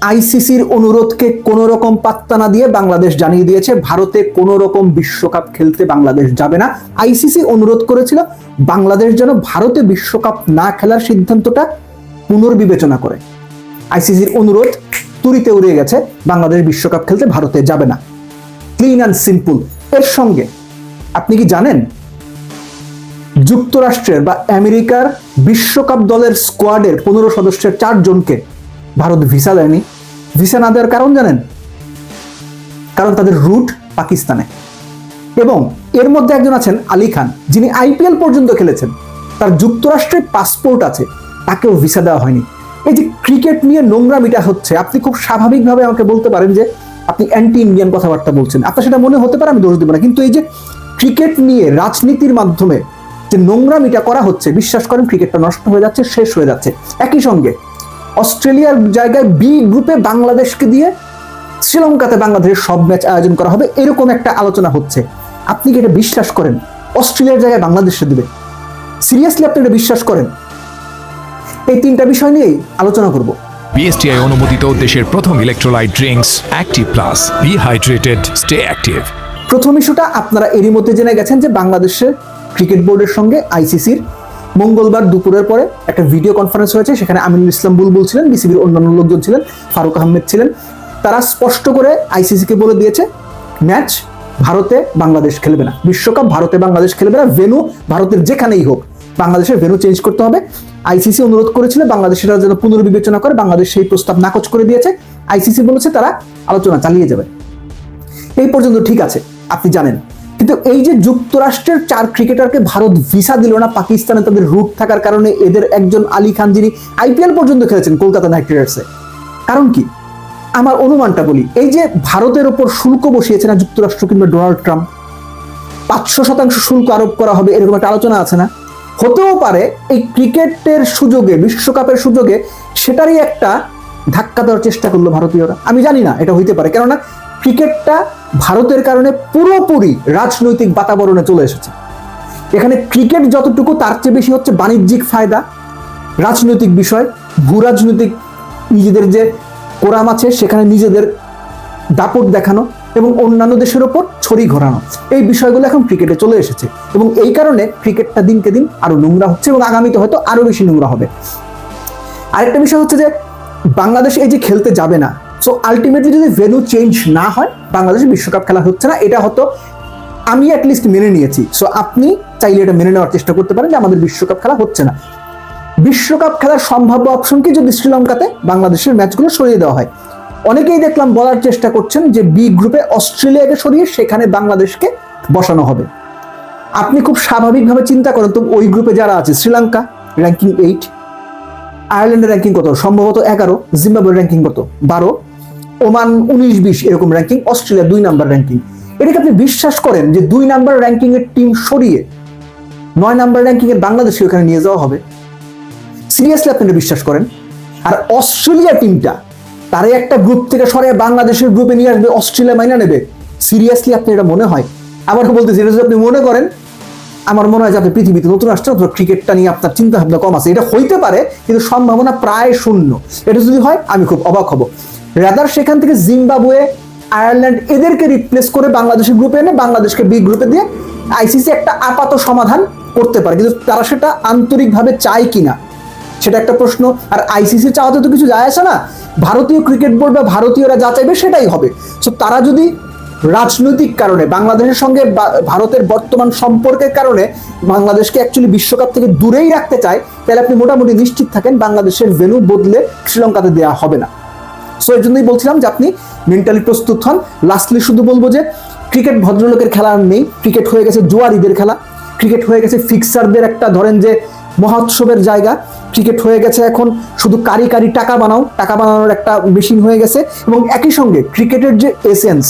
আইসিসির অনুরোধকে কোনো রকম পাত্তা না দিয়ে বাংলাদেশ জানিয়ে দিয়েছে ভারতে কোনো রকম বিশ্বকাপ খেলতে বাংলাদেশ যাবে না। আইসিসি অনুরোধ করেছিল বাংলাদেশ যেন ভারতে বিশ্বকাপ না খেলার সিদ্ধান্তটা পুনর্বিবেচনা করে। আইসিসির অনুরোধ তুড়িতে উড়ে গেছে, বাংলাদেশ বিশ্বকাপ খেলতে ভারতে যাবে না। Clean and simple. এর সঙ্গে আপনি কি জানেন যুক্তরাষ্ট্রের বা আমেরিকার বিশ্বকাপ দলের স্কোয়াডের 15 সদস্যের 4 জনকে ভারত ভিসা দেয়নি? ভিসা না দেওয়ার কারণ জানেন? কারণ তাদের রুট পাকিস্তানে। এবং এর মধ্যে একজন আছেন আলী খান, যিনি আইপিএল পর্যন্ত খেলেছেন, তার যুক্তরাষ্ট্রের পাসপোর্ট আছে, তাকেও ভিসা দেওয়া হয়নি। এই যে ক্রিকেট নিয়ে নোংরামিটা হচ্ছে, আপনি খুব স্বাভাবিকভাবে আমাকে বলতে পারেন যে আপনি অ্যান্টি ইন্ডিয়ান কথাবার্তা বলছেন, আপনার সেটা মনে হতে পারে, আমি দোষ দেব না। কিন্তু এই যে ক্রিকেট নিয়ে রাজনীতির মাধ্যমে যে নোংরামিটা করা হচ্ছে, বিশ্বাস করেন ক্রিকেটটা নষ্ট হয়ে যাচ্ছে, শেষ হয়ে যাচ্ছে। একই সঙ্গে অস্ট্রেলিয়ার জায়গায় বি গ্রুপে বাংলাদেশকে দিয়ে শ্রীলঙ্কাতে বাংলাদেশের সব ম্যাচ আয়োজন করা হবে, এরকম একটা আলোচনা হচ্ছে। আপনি কি এটা বিশ্বাস করেন অস্ট্রেলিয়ার জায়গায় বাংলাদেশে দিবে? সিরিয়াসলি আপনি এটা বিশ্বাস করেন? এই 3টা বিষয় নিয়েই আলোচনা করব। বিএসটিআই অনুমোদিত দেশের প্রথম electrolyte drinks active plus, be hydrated, stay active. প্রথম ইস্যুটা আপনারা এরই মধ্যে জেনে গেছেন যে বাংলাদেশের ক্রিকেট বোর্ডের সঙ্গে আইসিসির মঙ্গলবার দুপুরের পরে একটা ভিডিও কনফারেন্স হয়েছে। সেখানে আমিনুল ইসলাম বুলবুল ছিলেন, বিসিবির অন্যান্য লোকজন ছিলেন, ফারুক আহমেদ ছিলেন। তারা স্পষ্ট করে আইসিসিকে বলে দিয়েছে ম্যাচ ভারতে বাংলাদেশ খেলবে না, বিশ্বকাপ ভারতে বাংলাদেশ খেলবে না, ভেন্যু ভারতের যেখানেই হোক বাংলাদেশের ভেন্যু চেঞ্জ করতে হবে। আইসিসি অনুরোধ করেছিল বাংলাদেশের যেন পুনর্বিবেচনা করে, বাংলাদেশ সেই প্রস্তাব নাকচ করে দিয়েছে। আইসিসি বলেছে তারা আলোচনা চালিয়ে যাবে। এই পর্যন্ত ঠিক আছে, আপনি জানেন। কিন্তু এই যে যুক্তরাষ্ট্রের 4 ক্রিকেটারকে ভারত ভিসা দিল না পাকিস্তানে তাদের রুট থাকার কারণে, এদের একজন আলী খান যিনি আইপিএল পর্যন্ত খেলেছেন কলকাতা নাইট রাইডার্সে, কারণ কি? আমার অনুমানটা বলি, এই যে ভারতের ওপর শুল্ক বসিয়েছে না যুক্তরাষ্ট্র কিংবা ডোনাল্ড ট্রাম্প, 500% শুল্ক আরোপ করা হবে, এরকম একটা আলোচনা আছে না? হতেও পারে এই ক্রিকেটের সুযোগে, বিশ্বকাপের সুযোগে সেটারই একটা ধাক্কা দেওয়ার চেষ্টা করলো ভারতীয়রা। আমি জানি না, এটা হইতে পারে, কেননা ক্রিকেটটা ভারতের কারণে পুরোপুরি রাজনৈতিক বাতাবরণে চলে এসেছে। এখানে ক্রিকেট যতটুকু, তার চেয়ে বেশি হচ্ছে বাণিজ্যিক ফায়দা, রাজনৈতিক বিষয়, ভূ রাজনৈতিক নিজেদের যে কোরাম আছে সেখানে নিজেদের দাপট দেখানো এবং অন্যান্য দেশের ওপর ছড়ি ঘোরানো, এই বিষয়গুলো এখন ক্রিকেটে চলে এসেছে। এবং এই কারণে ক্রিকেটটা দিনকে দিন আরো নোংরা হচ্ছে এবং আগামীতে হয়তো আরো বেশি নোংরা হবে। আরেকটা বিষয় হচ্ছে যে বাংলাদেশ এই যে খেলতে যাবে না, সো আলটিমেটলি যদি ভেন্যু চেঞ্জ না হয় বাংলাদেশে বিশ্বকাপ খেলা হচ্ছে না, এটা হয়তো আমি অ্যাটলিস্ট মেনে নিয়েছি। সো আপনি চাইলে এটা মেনে নেওয়ার চেষ্টা করতে পারেন যে আমাদের বিশ্বকাপ খেলা হচ্ছে না। বিশ্বকাপ খেলার সম্ভাব্য অপশন কি যদি শ্রীলঙ্কাতে বাংলাদেশের ম্যাচগুলো সরিয়ে দেওয়া হয়? অনেকেই দেখলাম বলার চেষ্টা করছেন যে বি গ্রুপে অস্ট্রেলিয়াকে সরিয়ে সেখানে বাংলাদেশকে বসানো হবে। আপনি খুব স্বাভাবিকভাবে চিন্তা করেন তো, ওই গ্রুপে যারা আছে, শ্রীলঙ্কা র্যাঙ্কিং 8, আয়ারল্যান্ডের র্যাঙ্কিং কত? সম্ভবত 11, জিম্বাবুয়ের র্যাঙ্কিং কত? 12, ওমান 19-20 এরকম র্যাঙ্কিং, অস্ট্রেলিয়া 2 নাম্বার র্যাঙ্কিং। এটাকে আপনি বিশ্বাস করেন যে 2 নাম্বার র্যাঙ্কিং এর টিম সরিয়ে 9 নাম্বার র্যাঙ্কিং এর বাংলাদেশকে ওখানে নিয়ে যাওয়া হবে? সিরিয়াসলি আপনি এটা বিশ্বাস করেন? আর অস্ট্রেলিয়া টিমটা তারে একটা গ্রুপ থেকে সরে বাংলাদেশের গ্রুপে নিয়ে আসবে, অস্ট্রেলিয়া মাইনা নেবে? সিরিয়াসলি আপনি এটা মনে হয়? আবার বলতেছি, এটা যদি আপনি মনে করেন, আমার মনে হয় যে আপনি পৃথিবীতে নতুন আসছে, ক্রিকেটটা নিয়ে আপনার চিন্তা ভাবনা কম আছে। এটা হইতে পারে কিন্তু সম্ভাবনা প্রায় শূন্য। এটা যদি হয় আমি খুব অবাক হব। রাদার সেখান থেকে জিম্বাবুয়ে, আয়ারল্যান্ড এদেরকে রিপ্লেস করে বাংলাদেশের গ্রুপে এনে বাংলাদেশকে বি গ্রুপে দিয়ে আইসিসি একটা আপাত সমাধান করতে পারে, কিন্তু তারা সেটা আন্তরিকভাবে চায় কিনা সেটা একটা প্রশ্ন। আর আইসিসির চাওয়াতে তো কিছু যায় আসে না, ভারতীয় ক্রিকেট বোর্ড বা ভারতীয়রা যা চাইবে সেটাই হবে। সো তারা যদি রাজনৈতিক কারণে বাংলাদেশের সঙ্গে ভারতের বর্তমান সম্পর্কের কারণে বাংলাদেশকে অ্যাকচুয়ালি বিশ্বকাপ থেকে দূরেই রাখতে চায়, তাহলে আপনি মোটামুটি নিশ্চিত থাকেন বাংলাদেশের ভেন্যু বদলে শ্রীলঙ্কাতে দেওয়া হবে না। সো এর জন্যই বলছিলাম যে আপনি মেন্টালি প্রস্তুত হন। লাস্টলি শুধু বলবো যে ক্রিকেট ভদ্রলোকের খেলা আর নেই, ক্রিকেট হয়ে গেছে জুয়ারিদের খেলা, ক্রিকেট হয়ে গেছে ফিক্সারদের একটা ধরেন যে মহোৎসবের জায়গা, ক্রিকেট হয়ে গেছে এখন শুধু কারি কারি টাকা বানানোর একটা মেশিন হয়ে গেছে। এবং একই সঙ্গে ক্রিকেটের যে এসেন্স,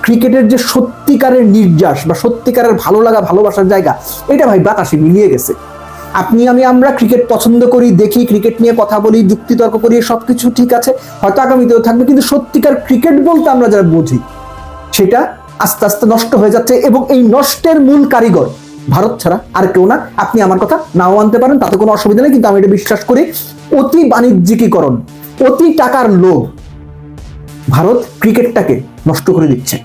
ক্রিকেটের যে সত্যিকারের নির্যাস বা সত্যিকারের ভালো লাগা ভালোবাসার জায়গা, এটা ভাই বাতাসে মিলিয়ে গেছে। আপনি আমরা ক্রিকেট পছন্দ করি, দেখি, ক্রিকেট নিয়ে কথা বলি, যুক্তিতর্ক করি, সবকিছু ঠিক আছে, হয়তো আগামীতেও থাকবে, কিন্তু সত্যিকার ক্রিকেট বলতে আমরা যারা বুঝি সেটা আস্তে আস্তে নষ্ট হয়ে যাচ্ছে। এবং এই নষ্টের মূল কারিগর ভারত ছাড়া আর কেউ না। আপনি আমার কথা নাও আনতে পারেন, তাতে কোনো অসুবিধা নেই, কিন্তু আমি এটা বিশ্বাস করি অতি বাণিজ্যিকীকরণ, অতি টাকার লোভ ভারত ক্রিকেটটাকে নষ্ট করে দিচ্ছে।